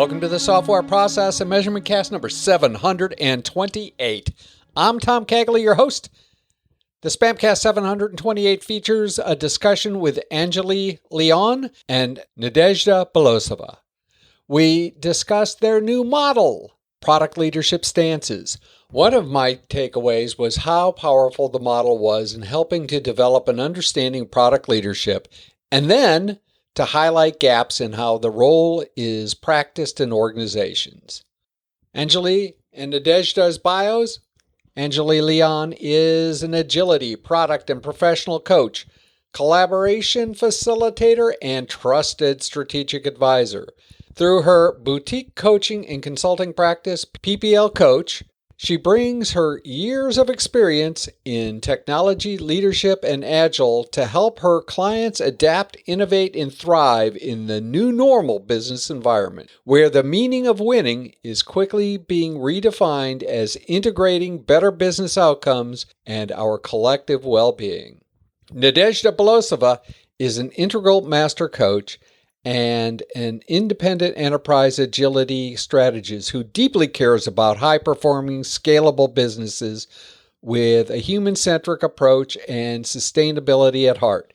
Welcome to the Software Process and Measurement Cast number 728. I'm Tom Cagley, your host. The SPaMCAST 728 features a discussion with Anjali Leon and Nadezhda Belousova. We discussed their new model, product leadership stances. One of my takeaways was how powerful the model was in helping to develop an understanding of product leadership, and then to highlight gaps in how the role is practiced in organizations. Anjali and Nadezhda's bios. Anjali Leon is an agility, product, and professional coach, collaboration facilitator, and trusted strategic advisor. Through her boutique coaching and consulting practice, PPL Coach, she brings her years of experience in technology, leadership, and Agile to help her clients adapt, innovate, and thrive in the new normal business environment, where the meaning of winning is quickly being redefined as integrating better business outcomes and our collective well-being. Nadezhda Belousova is an integral master coach and an independent enterprise agility strategist who deeply cares about high-performing, scalable businesses with a human-centric approach and sustainability at heart.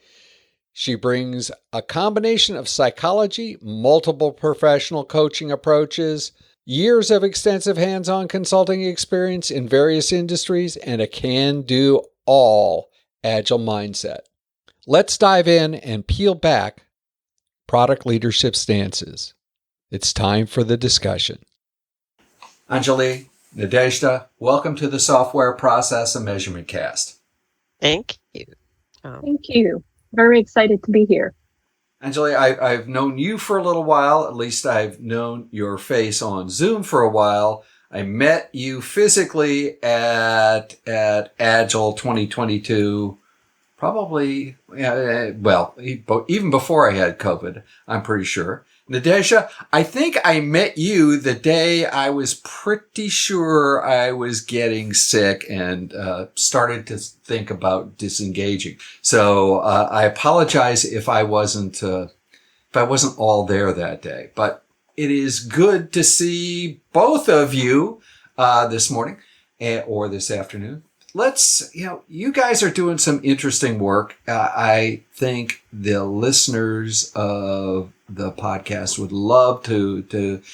She brings a combination of psychology, multiple professional coaching approaches, years of extensive hands-on consulting experience in various industries, and a can-do-all agile mindset. Let's dive in and peel back product leadership stances. It's time for the discussion. Anjali, Nadezhda, welcome to the Software Process and Measurement Cast. Thank you. Thank you. Very excited to be here. Anjali, I've known you for a little while. At least I've known your face on Zoom for a while. I met you physically at Agile 2022. Probably, even before I had COVID, I'm pretty sure. Nadezhda, I think I met you the day I was pretty sure I was getting sick and started to think about disengaging. So I apologize if I wasn't all there that day. But it is good to see both of you this morning or this afternoon. You guys are doing some interesting work. I think the listeners of the podcast would love to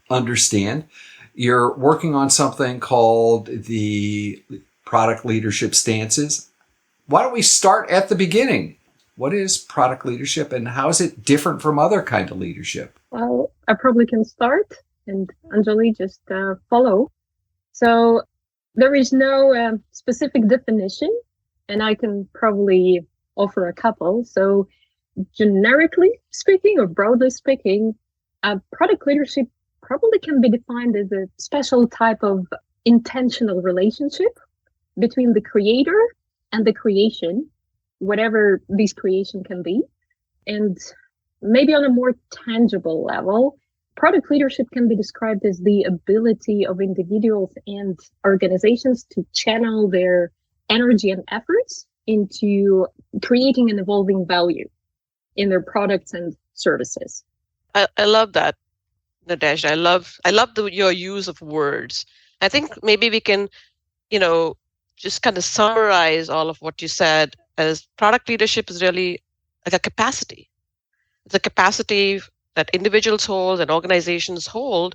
understand. You're working on something called the product leadership stances. Why don't we start at the beginning? What is product leadership and how is it different from other kind of leadership? Well, I probably can start and Anjali just follow. So there is no specific definition, and I can probably offer a couple. So generically speaking or broadly speaking, product leadership probably can be defined as a special type of intentional relationship between the creator and the creation, whatever this creation can be. And maybe on a more tangible level, product leadership can be described as the ability of individuals and organizations to channel their energy and efforts into creating and evolving value in their products and services. I love that, Nadezhda. I love your use of words. I think maybe we can, just kind of summarize all of what you said as product leadership is really like a capacity. It's a capacity that individuals hold and organizations hold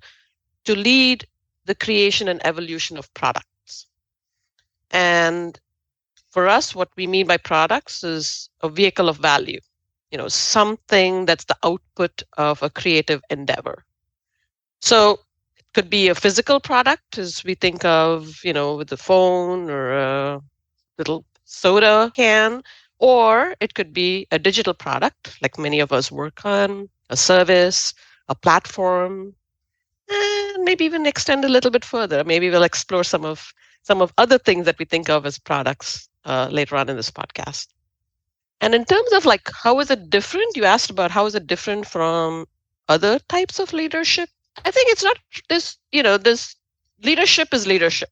to lead the creation and evolution of products. And for us, what we mean by products is a vehicle of value, something that's the output of a creative endeavor. So it could be a physical product, as we think of, with the phone or a little soda can, or it could be a digital product, like many of us work on, a service, a platform, and maybe even extend a little bit further. Maybe we'll explore some of other things that we think of as products later on in this podcast. And in terms of how is it different? You asked about how is it different from other types of leadership. I think it's not this leadership is leadership.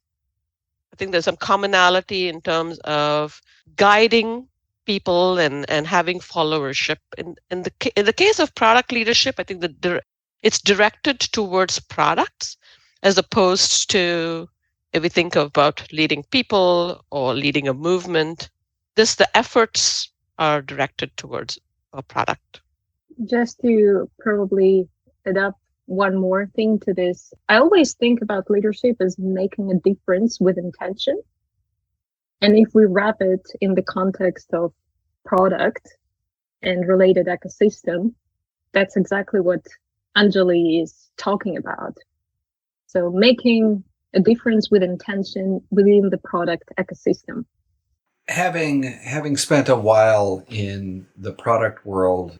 I think there's some commonality in terms of guiding people and having followership. In the case of product leadership, I think It's directed towards products as opposed to, if we think about leading people or leading a movement, the efforts are directed towards a product. Just to probably add up one more thing to this, I always think about leadership as making a difference with intention. And if we wrap it in the context of product and related ecosystem, that's exactly what Anjali is talking about. So making a difference with intention within the product ecosystem. Having spent a while in the product world,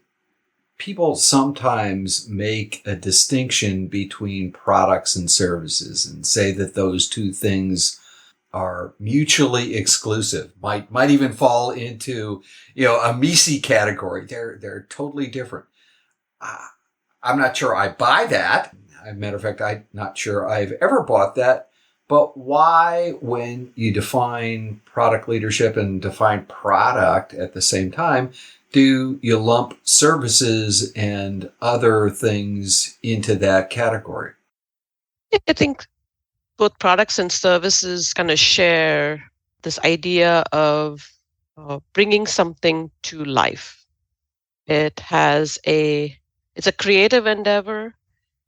people sometimes make a distinction between products and services and say that those two things are mutually exclusive. Might even fall into, a MECE category. They're totally different. I'm not sure I buy that. As a matter of fact, I'm not sure I've ever bought that. But why, when you define product leadership and define product at the same time, do you lump services and other things into that category? I think both products and services kind of share this idea of bringing something to life. It's a creative endeavor.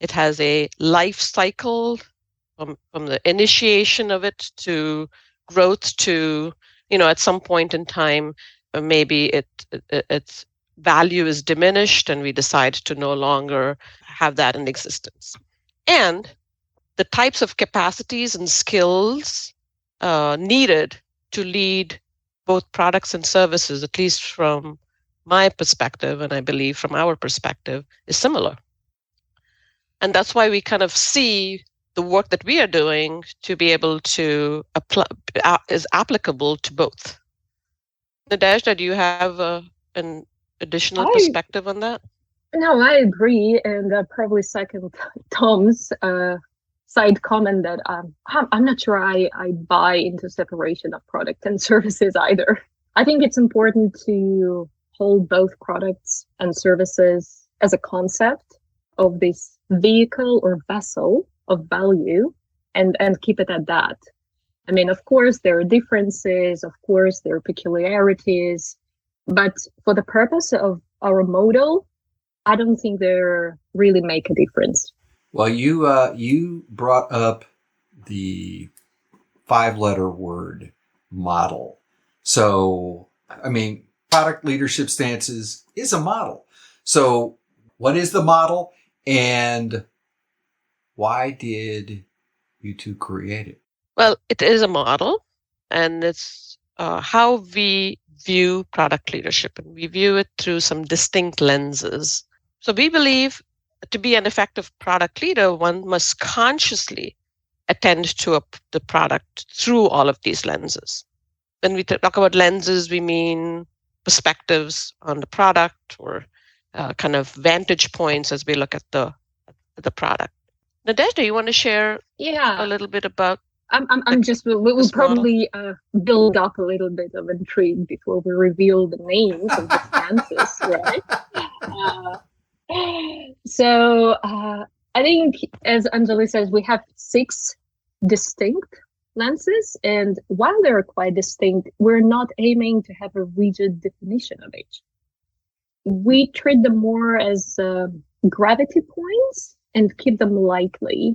It has a life cycle from the initiation of it to growth to, at some point in time, maybe its value is diminished and we decide to no longer have that in existence. And the types of capacities and skills needed to lead both products and services, at least from my perspective, and I believe from our perspective, is similar. And that's why we kind of see the work that we are doing to be able to is applicable to both. Nadezhda, do you have an additional perspective on that? No, I agree, and probably second Tom's side comment that I'm not sure I buy into separation of product and services either. I think it's important to hold both products and services as a concept of this vehicle or vessel of value and keep it at that. I mean, of course, there are differences, of course, there are peculiarities, but for the purpose of our model, I don't think they really make a difference. Well, you brought up the 5-letter word model. So, I mean, product leadership stances is a model. So what is the model and why did you two create it? Well, it is a model, and it's how we view product leadership, and we view it through some distinct lenses. So we believe to be an effective product leader, one must consciously attend to the product through all of these lenses. When we talk about lenses, we mean perspectives on the product or kind of vantage points as we look at the product. Nadezhda, you want to share a little bit about? We'll probably build up a little bit of intrigue before we reveal the names of the stances, right? So I think, as Anjali says, we have 6 distinct lenses, and while they're quite distinct, we're not aiming to have a rigid definition of each. We treat them more as gravity points and keep them lightly.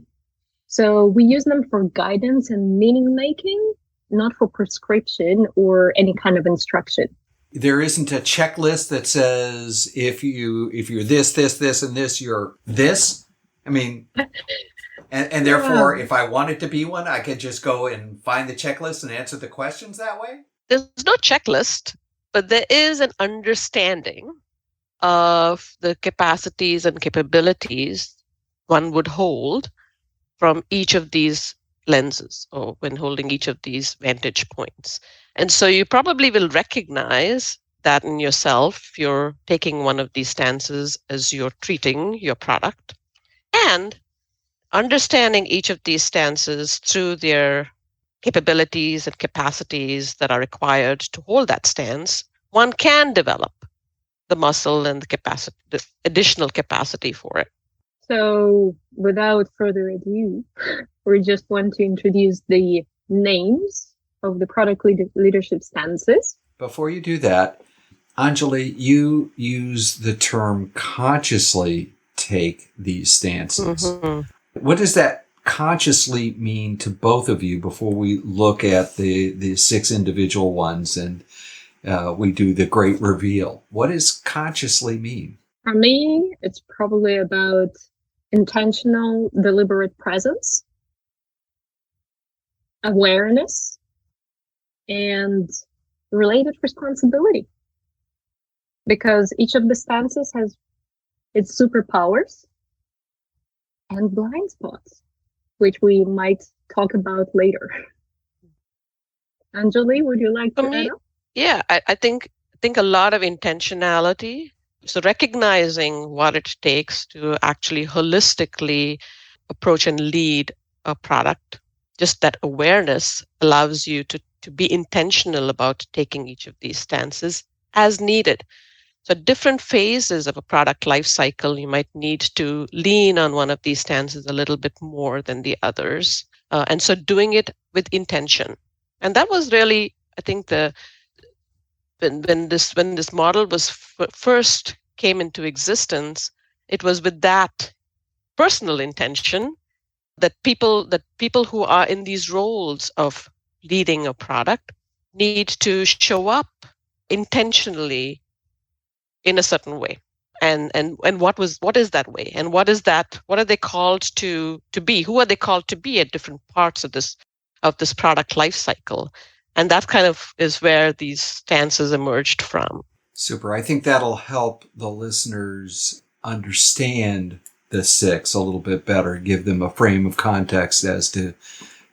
So we use them for guidance and meaning making, not for prescription or any kind of instruction. There isn't a checklist that says if you're this, and this, you're this. I mean, and therefore, if I wanted to be one, I could just go and find the checklist and answer the questions that way? There's no checklist, but there is an understanding of the capacities and capabilities one would hold from each of these lenses or when holding each of these vantage points. And so you probably will recognize that in yourself, if you're taking one of these stances as you're treating your product. And understanding each of these stances through their capabilities and capacities that are required to hold that stance, one can develop the muscle and the capacity, the additional capacity for it. So without further ado, we just want to introduce the names of the product leadership stances. Before you do that, Anjali, you use the term consciously take these stances. Mm-hmm. What does that consciously mean to both of you before we look at the 6 individual ones and we do the great reveal? What does consciously mean? For me, it's probably about intentional, deliberate presence, awareness, and related responsibility. Because each of the stances has its superpowers and blind spots, which we might talk about later. Anjali, would you like to add up? Yeah, I think a lot of intentionality. So recognizing what it takes to actually holistically approach and lead a product, just that awareness allows you to be intentional about taking each of these stances as needed. So different phases of a product life cycle, you might need to lean on one of these stances a little bit more than the others. And so doing it with intention. And that was really, I think, when this model was first came into existence, it was with that personal intention that people who are in these roles of leading a product need to show up intentionally in a certain way. And what is that way? And what are they called to be? Who are they called to be at different parts of this product life cycle? And that kind of is where these stances emerged from. Super. I think that'll help the listeners understand the 6 a little bit better, give them a frame of context as to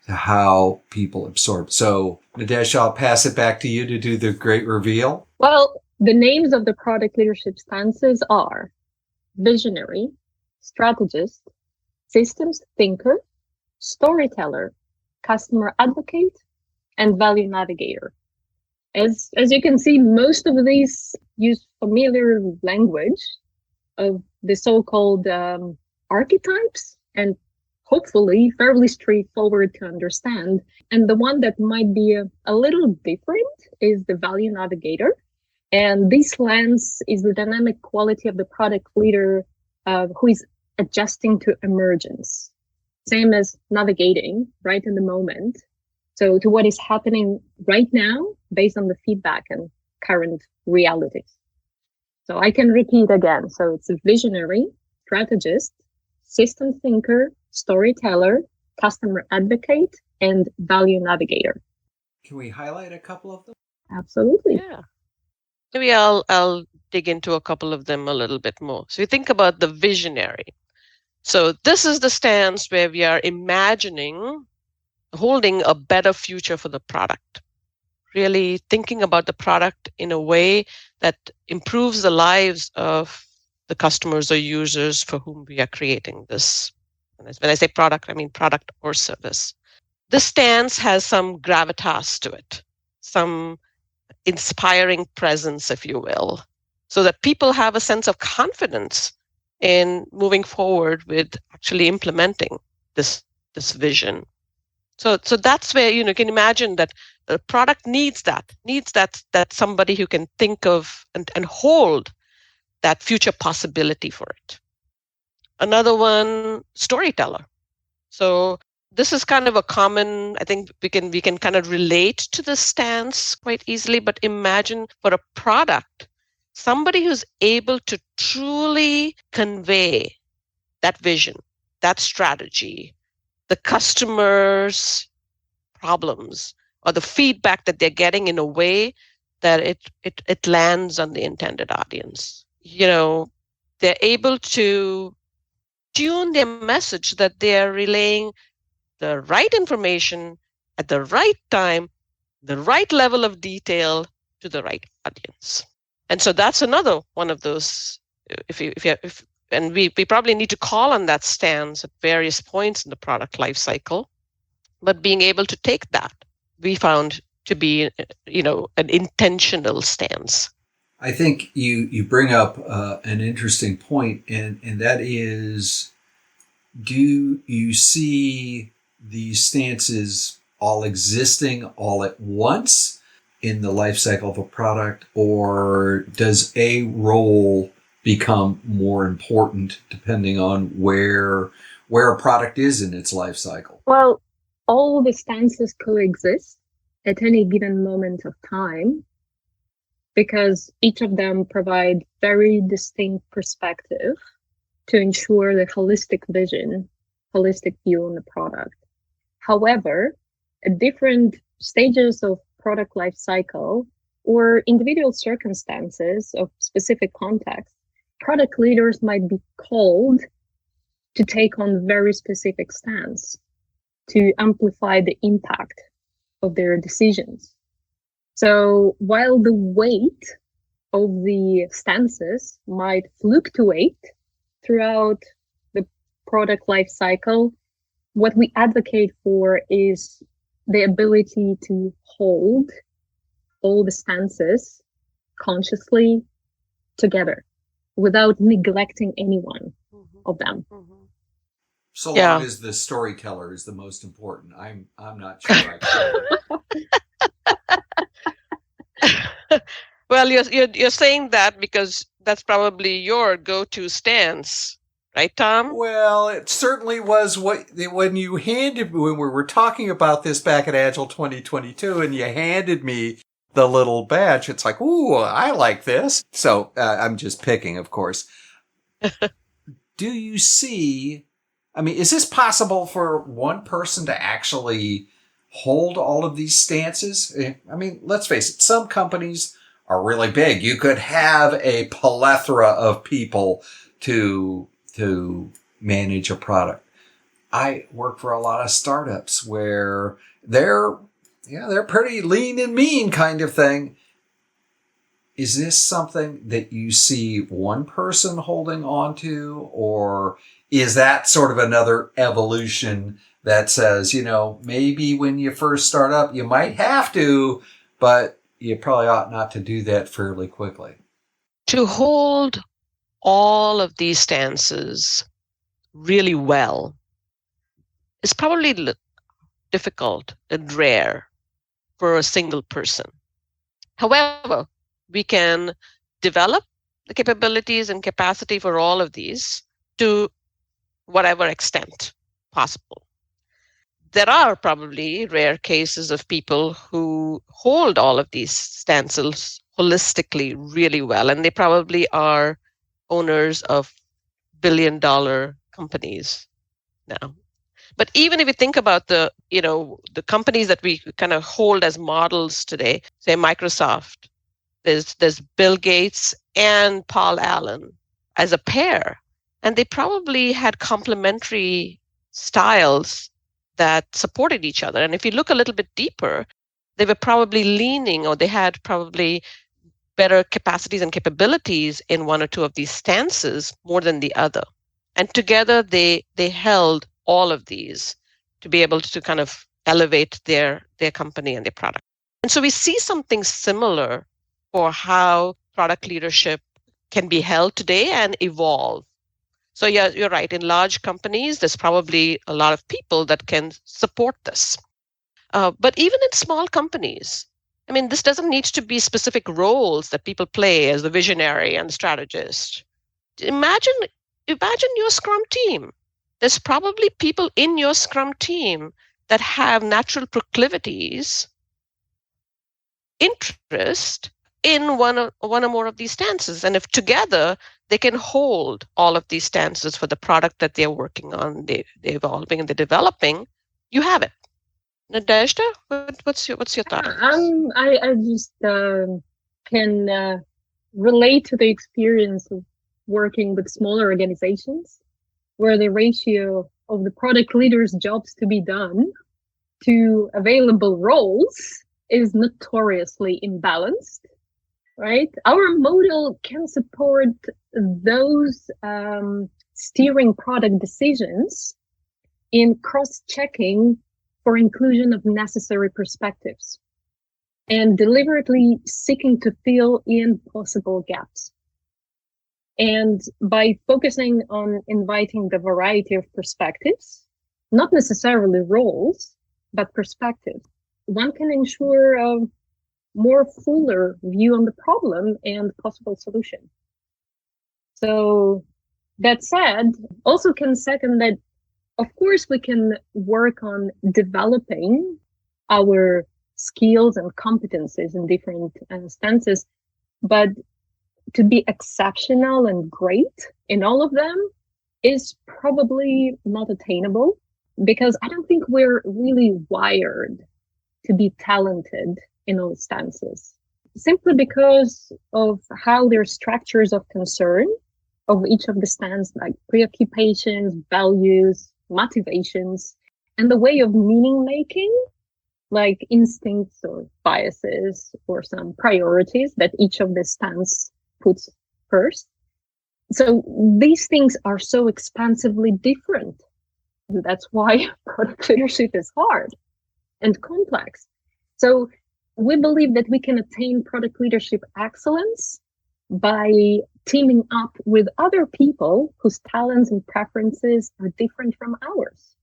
how people absorb. So, Nadezhda, I'll pass it back to you to do the great reveal. Well, the names of the product leadership stances are visionary, strategist, systems thinker, storyteller, customer advocate, and value navigator. As you can see, most of these use familiar language of the so-called archetypes, and hopefully fairly straightforward to understand. And the one that might be a little different is the value navigator. And this lens is the dynamic quality of the product leader who is adjusting to emergence. Same as navigating right in the moment. So to what is happening right now based on the feedback and current realities. So I can repeat again. So it's a visionary, strategist, system thinker, storyteller, customer advocate, and value navigator. Can we highlight a couple of them? Absolutely. Yeah. Maybe I'll dig into a couple of them a little bit more. So you think about the visionary. So this is the stance where we are imagining holding a better future for the product, really thinking about the product in a way that improves the lives of the customers or users for whom we are creating this. When I say product, I mean product or service. This stance has some gravitas to it, some inspiring presence, if you will, so that people have a sense of confidence in moving forward with actually implementing this vision. So that's where you can imagine that the product needs that somebody who can think of and hold that future possibility for it. Another one, storyteller. So this is kind of a common, I think we can kind of relate to this stance quite easily, but imagine for a product, somebody who's able to truly convey that vision, that strategy, the customer's problems, or the feedback that they're getting in a way that it lands on the intended audience. They're able to tune their message that they're relaying the right information at the right time, the right level of detail to the right audience. And so that's another one of those. And we probably need to call on that stance at various points in the product life cycle, but being able to take that, we found to be, an intentional stance. I think you bring up an interesting point, and that is do you see these stances all existing all at once in the life cycle of a product, or does a role become more important depending on where a product is in its life cycle? Well, all the stances coexist at any given moment of time because each of them provide very distinct perspective to ensure the holistic vision, holistic view on the product. However, at different stages of product life cycle or individual circumstances of specific context, product leaders might be called to take on very specific stance to amplify the impact of their decisions. So while the weight of the stances might fluctuate throughout the product life cycle, what we advocate for is the ability to hold all the stances consciously together without neglecting any one of them. So Yeah. long as the storyteller is the most important. I'm not sure I can. Well, you're saying that because that's probably your go-to stance, right, Tom? Well, it certainly was when we were talking about this back at Agile 2022 and you handed me the little badge, it's like, ooh, I like this. So I'm just picking, of course. Do you see, I mean, is this possible for one person to actually hold all of these stances? I mean, let's face it, some companies are really big. You could have a plethora of people to manage a product. I work for a lot of startups where they're pretty lean and mean kind of thing. Is this something that you see one person holding on to, or is that sort of another evolution that says, maybe when you first start up, you might have to, but you probably ought not to do that fairly quickly? To hold all of these stances really well is probably difficult and rare for a single person. However, we can develop the capabilities and capacity for all of these to whatever extent possible. There are probably rare cases of people who hold all of these stances holistically really well, and they probably are owners of billion-dollar companies now. But even if you think about the companies that we kind of hold as models today, say Microsoft, there's Bill Gates and Paul Allen as a pair, and they probably had complementary styles that supported each other. And if you look a little bit deeper, they were probably leaning, or they had probably better capacities and capabilities in one or two of these stances more than the other. And together they held all of these to be able to kind of elevate their company and their product. And so we see something similar for how product leadership can be held today and evolve. So yeah, you're right. In large companies, there's probably a lot of people that can support this. But even in small companies, I mean, this doesn't need to be specific roles that people play as the visionary and the strategist. Imagine your Scrum team. There's probably people in your Scrum team that have natural proclivities, interest in one or more of these stances. And if together they can hold all of these stances for the product that they're working on, they're evolving and they're developing, you have it. Nadezhda, what's your thought? I just can relate to the experience of working with smaller organizations where the ratio of the product leaders' jobs to be done to available roles is notoriously imbalanced, right? Our model can support those steering product decisions in cross-checking for inclusion of necessary perspectives and deliberately seeking to fill in possible gaps. And by focusing on inviting the variety of perspectives, not necessarily roles, but perspectives, one can ensure a more fuller view on the problem and possible solution. So that said, also can second that, of course, we can work on developing our skills and competencies in different stances, but to be exceptional and great in all of them is probably not attainable, because I don't think we're really wired to be talented in all stances, simply because of how their structures of concern of each of the stands, like preoccupations, values, motivations, and the way of meaning making, like instincts or biases or some priorities that each of the stands puts first. So these things are so expansively different. That's why product leadership is hard and complex. So we believe that we can attain product leadership excellence by teaming up with other people whose talents and preferences are different from ours.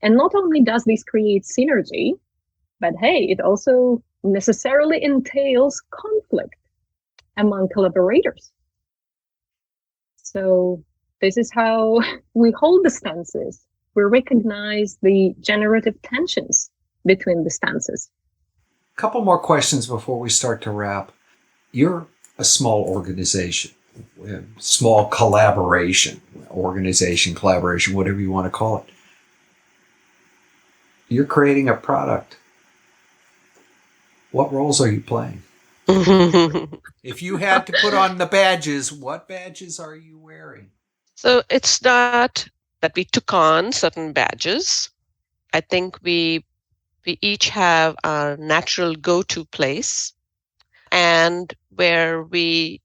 And not only does this create synergy, but hey, it also necessarily entails conflict among collaborators. So this is how we hold the stances. We recognize the generative tensions between the stances. A couple more questions before we start to wrap. You're a small organization, small collaboration, organization, collaboration, whatever you want to call it. You're creating a product. What roles are you playing? If you had to put on the badges, what badges are you wearing? So it's not that we took on certain badges. I think we each have a natural go-to place, and where we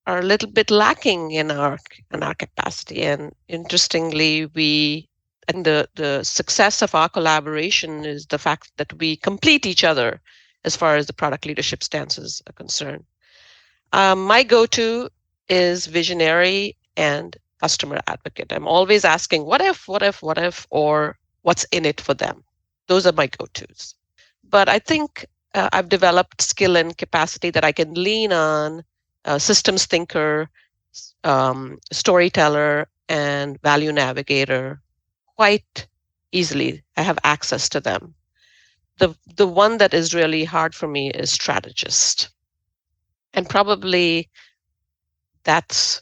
are a little bit lacking in our capacity. And interestingly, and the success of our collaboration is the fact that we complete each other as far as the product leadership stances are concerned. My go-to is visionary and customer advocate. I'm always asking, what if, or what's in it for them? Those are my go-tos. But I think I've developed skill and capacity that I can lean on, systems thinker, storyteller, and value navigator quite easily. I have access to them. The one that is really hard for me is strategist. And probably that's,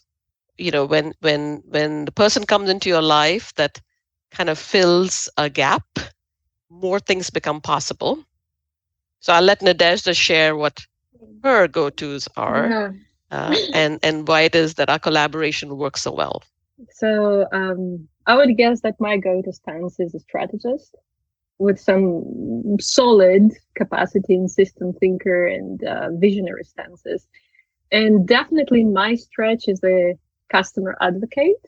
when the person comes into your life that kind of fills a gap, more things become possible. So I'll let Nadezhda share what her go-tos are, and why it is that our collaboration works so well. So I would guess that my go-to stance is a strategist with some solid capacity in system thinker and visionary stances. And definitely my stretch is the customer advocate.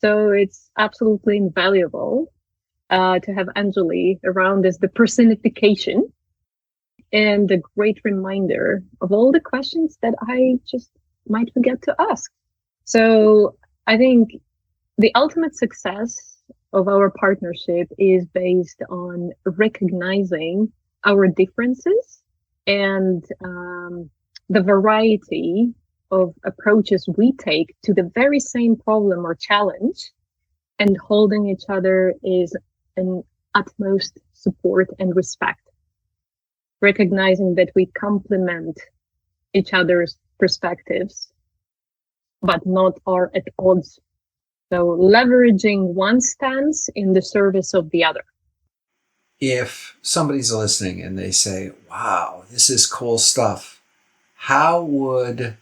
So it's absolutely invaluable to have Anjali around as the personification and a great reminder of all the questions that I just might forget to ask. So I think the ultimate success of our partnership is based on recognizing our differences and the variety of approaches we take to the very same problem or challenge, and holding each other is an utmost support and respect. Recognizing that we complement each other's perspectives, but not are at odds. So leveraging one stance in the service of the other. If somebody's listening and they say, wow, this is cool stuff, how would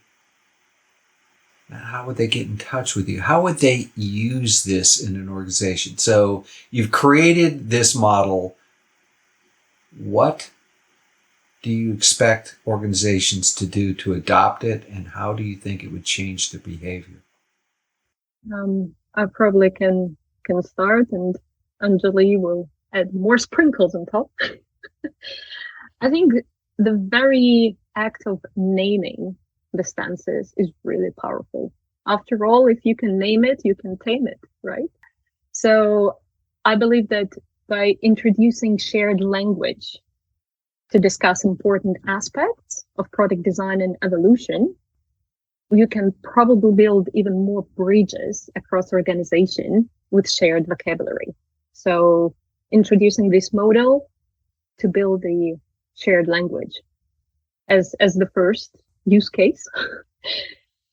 they get in touch with you? How would they use this in an organization? So you've created this model. What do you expect organizations to do to adopt it, and how do you think it would change their behavior? I probably can start, and Anjali will add more sprinkles on top. I think the very act of naming the stances is really powerful. After all, if you can name it, you can tame it, right? So I believe that by introducing shared language to discuss important aspects of product design and evolution, you can probably build even more bridges across organization with shared vocabulary. So introducing this model to build the shared language as the first use case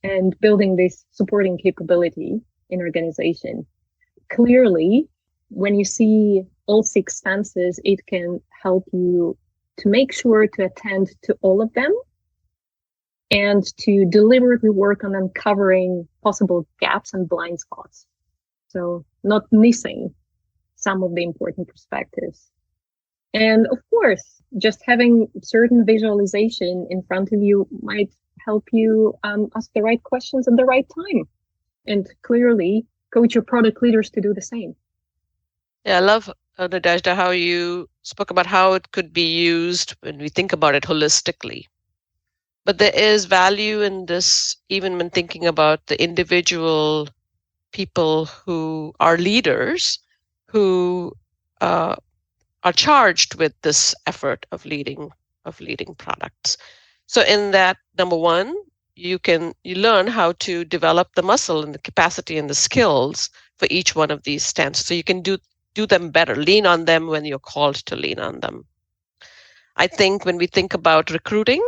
and building this supporting capability in organization. Clearly, when you see all 6 stances, it can help you to make sure to attend to all of them and to deliberately work on uncovering possible gaps and blind spots. So not missing some of the important perspectives. And of course, just having certain visualization in front of you might help you ask the right questions at the right time, and clearly coach your product leaders to do the same. Yeah, I love, Nadezhda, how you spoke about how it could be used when we think about it holistically. But there is value in this, even when thinking about the individual people who are leaders, who are charged with this effort of leading products. So in that, number one, you learn how to develop the muscle and the capacity and the skills for each one of these stances. So you can do them better, lean on them when you're called to lean on them. I think when we think about recruiting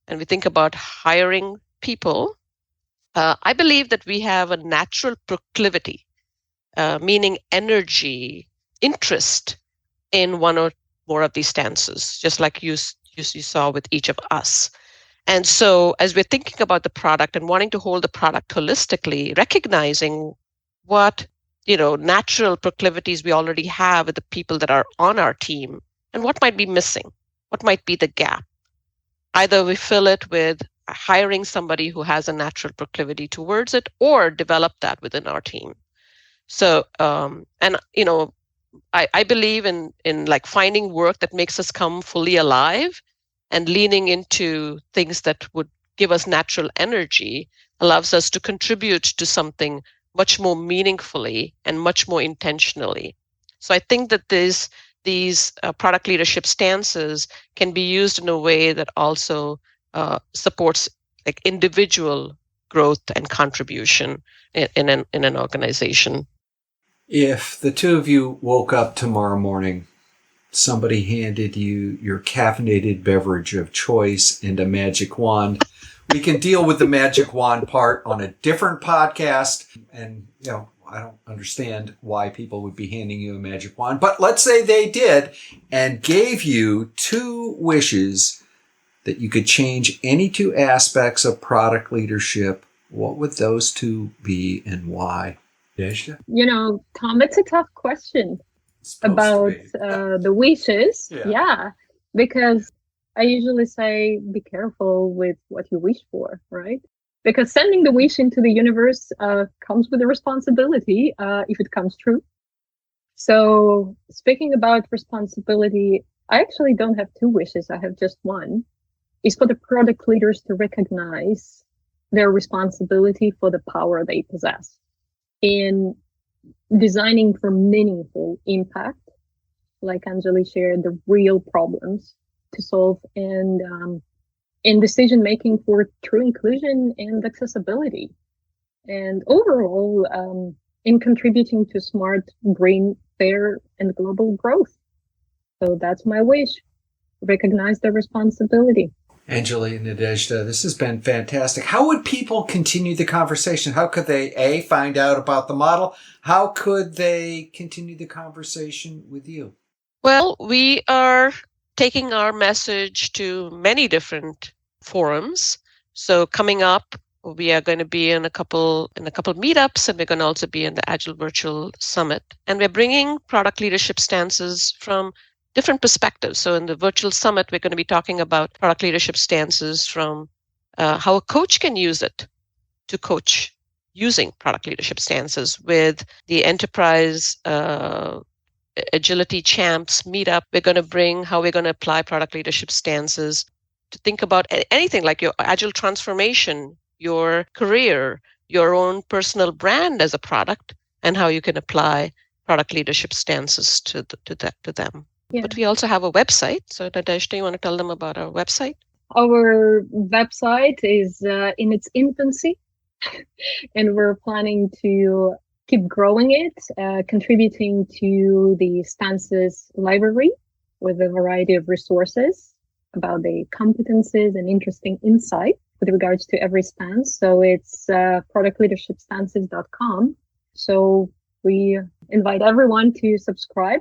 and we think about hiring people, I believe that we have a natural proclivity, meaning energy, interest in one or more of these stances, just like you saw with each of us. And so as we're thinking about the product and wanting to hold the product holistically, recognizing what natural proclivities we already have with the people that are on our team and what might be missing, what might be the gap. Either we fill it with hiring somebody who has a natural proclivity towards it or develop that within our team. So, I believe in like finding work that makes us come fully alive and leaning into things that would give us natural energy allows us to contribute to something much more meaningfully and much more intentionally. So I think that these product leadership stances can be used in a way that also supports like individual growth and contribution in an organization. If the two of you woke up tomorrow morning, somebody handed you your caffeinated beverage of choice and a magic wand, we can deal with the magic wand part on a different podcast. And, I don't understand why people would be handing you a magic wand. But let's say they did and gave you 2 wishes that you could change any 2 aspects of product leadership. What would those 2 be and why? Nadezhda? Tom, it's a tough question about the wishes. Yeah, because I usually say, be careful with what you wish for, right? Because sending the wish into the universe comes with a responsibility if it comes true. So speaking about responsibility, I actually don't have 2 wishes. I have just one. It's for the product leaders to recognize their responsibility for the power they possess in designing for meaningful impact, like Anjali shared, the real problems to solve, and in decision making for true inclusion and accessibility, and overall in contributing to smart, green, fair, and global growth. So that's my wish. Recognize their responsibility. Anjali and Nadezhda, this has been fantastic. How would people continue the conversation? How could they, find out about the model? How could they continue the conversation with you? Well, we are taking our message to many different forums. So coming up, we are going to be in a couple meetups, and we're going to also be in the Agile Virtual Summit. And we're bringing product leadership stances from different perspectives. So in the virtual summit, we're going to be talking about product leadership stances from how a coach can use it to coach using product leadership stances. With the enterprise agility champs meetup, we're going to bring how we're going to apply product leadership stances to think about anything like your agile transformation, your career, your own personal brand as a product and how you can apply product leadership stances to them. Yeah. But we also have a website. So Nadezhda, you want to tell them about our website? Our website is in its infancy, and we're planning to keep growing it, contributing to the stances library with a variety of resources about the competencies and interesting insight with regards to every stance. So it's productleadershipstances.com. So we invite everyone to subscribe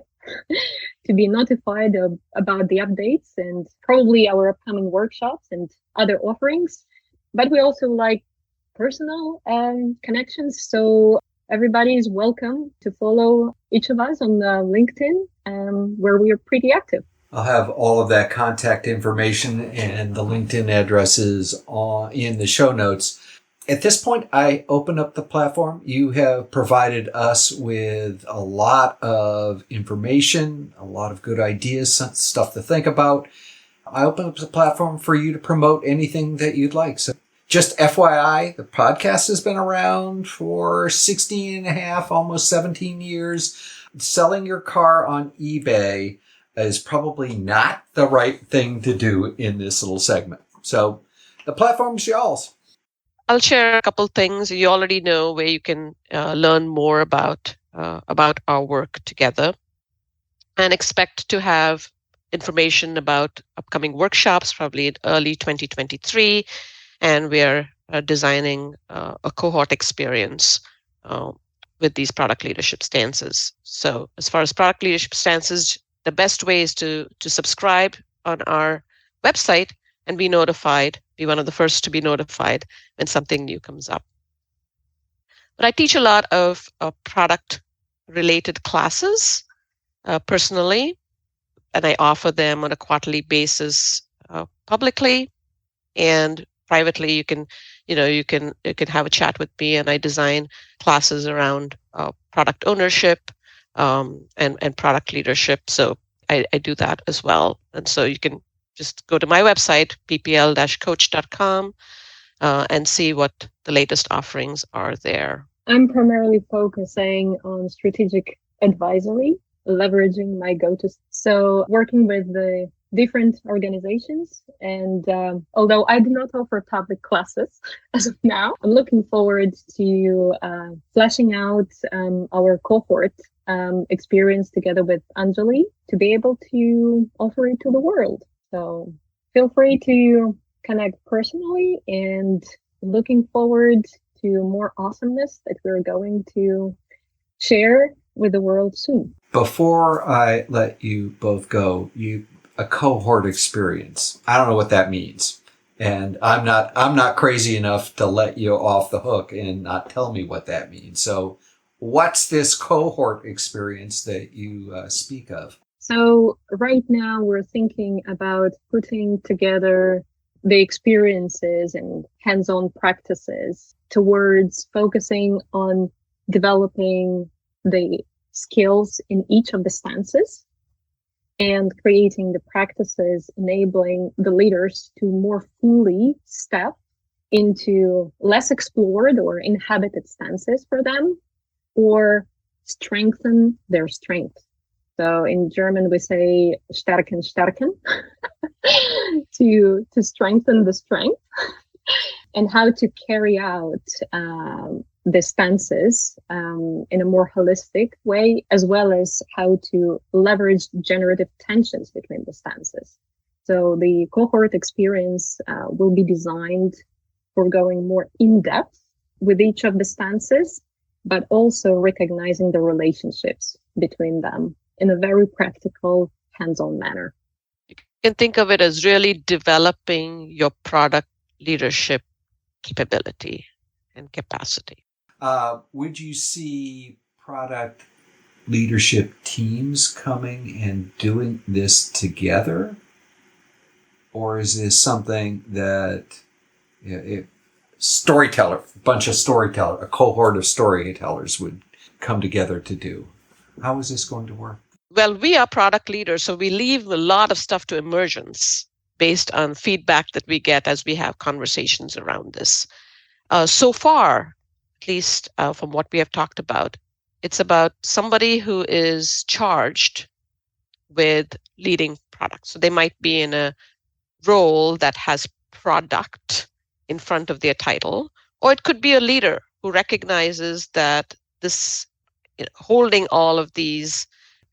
to be notified about the updates and probably our upcoming workshops and other offerings. But we also like personal connections. So everybody is welcome to follow each of us on LinkedIn, where we are pretty active. I'll have all of that contact information and the LinkedIn addresses in the show notes. At this point, I open up the platform. You have provided us with a lot of information, a lot of good ideas, some stuff to think about. I open up the platform for you to promote anything that you'd like. So just FYI, the podcast has been around for 16 and a half, almost 17 years. Selling your car on eBay is probably not the right thing to do in this little segment. So the platform's y'all's. I'll share a couple things. You already know where you can learn more about our work together, and expect to have information about upcoming workshops probably in early 2023. And we're designing a cohort experience with these product leadership stances. So as far as product leadership stances, the best way is to subscribe on our website and be notified, be one of the first to be notified when something new comes up. But I teach a lot of product-related classes personally, and I offer them on a quarterly basis publicly, and privately. You can have a chat with me, and I design classes around product ownership and product leadership. So I do that as well, and so you can just go to my website, ppl-coach.com, and see what the latest offerings are there. I'm primarily focusing on strategic advisory, leveraging my go-to. So working with the different organizations. And although I do not offer topic classes as of now, I'm looking forward to fleshing out our cohort experience together with Anjali to be able to offer it to the world. So feel free to connect personally, and looking forward to more awesomeness that we're going to share with the world soon. Before I let you both go, a cohort experience. I don't know what that means. And I'm not crazy enough to let you off the hook and not tell me what that means. So what's this cohort experience that you speak of? So right now we're thinking about putting together the experiences and hands-on practices towards focusing on developing the skills in each of the stances and creating the practices enabling the leaders to more fully step into less explored or inhabited stances for them, or strengthen their strength. So in German, we say stärken, stärken, to strengthen the strength, and how to carry out the stances in a more holistic way, as well as how to leverage generative tensions between the stances. So the cohort experience will be designed for going more in depth with each of the stances, but also recognizing the relationships between them in a very practical, hands-on manner. You can think of it as really developing your product leadership capability and capacity. Would you see product leadership teams coming and doing this together? Or is this something that a cohort of storytellers would come together to do? How is this going to work? Well, we are product leaders, so we leave a lot of stuff to emergence based on feedback that we get as we have conversations around this. So far, least from what we have talked about, it's about somebody who is charged with leading products. So they might be in a role that has product in front of their title, or it could be a leader who recognizes that this holding all of these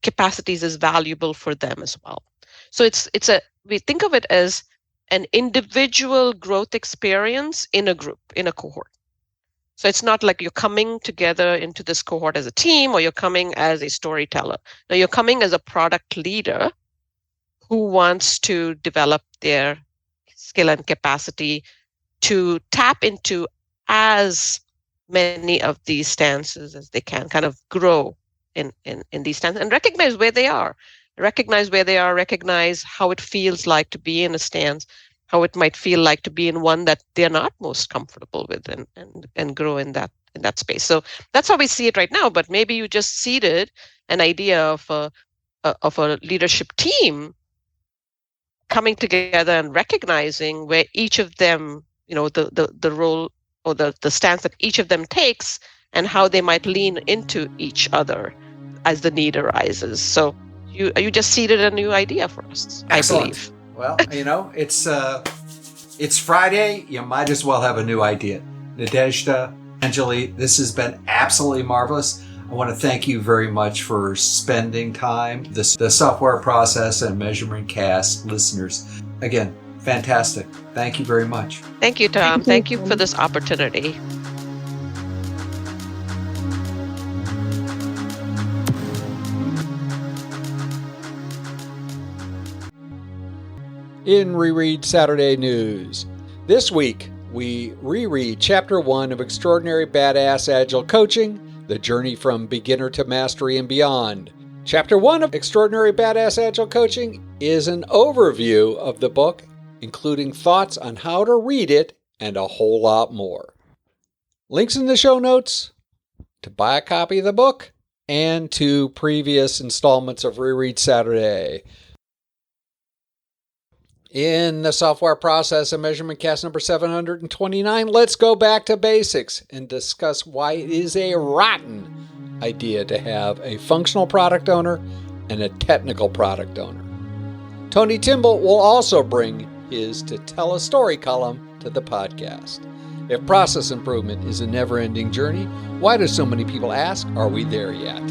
capacities is valuable for them as well. So we think of it as an individual growth experience in a group, in a cohort. So it's not like you're coming together into this cohort as a team, or you're coming as a storyteller. No, you're coming as a product leader who wants to develop their skill and capacity to tap into as many of these stances as they can, kind of grow in these stances and recognize where they are, recognize how it feels like to be in a stance, how it might feel like to be in one that they're not most comfortable with, and grow in that space. So that's how we see it right now. But maybe you just seeded an idea of a leadership team coming together and recognizing where each of them, the role or the stance that each of them takes, and how they might lean into each other as the need arises. So you just seeded a new idea for us, Excellent. I believe. Well, it's Friday. You might as well have a new idea. Nadezhda, Anjali, this has been absolutely marvelous. I want to thank you very much for spending time. The Software Process and Measurement Cast listeners, again, fantastic. Thank you very much. Thank you, Tom. Thank you for this opportunity. In Reread Saturday News, this week we reread Chapter 1 of Extraordinary Badass Agile Coaching, The Journey from Beginner to Mastery and Beyond. Chapter 1 of Extraordinary Badass Agile Coaching is an overview of the book, including thoughts on how to read it and a whole lot more. Links in the show notes to buy a copy of the book and to previous installments of Reread Saturday. In the Software Process and Measurement Cast number 729, let's go back to basics and discuss why it is a rotten idea to have a functional product owner and a technical product owner. Tony Timble will also bring his To Tell a Story column to the podcast. If process improvement is a never-ending journey, why do so many people ask, are we there yet?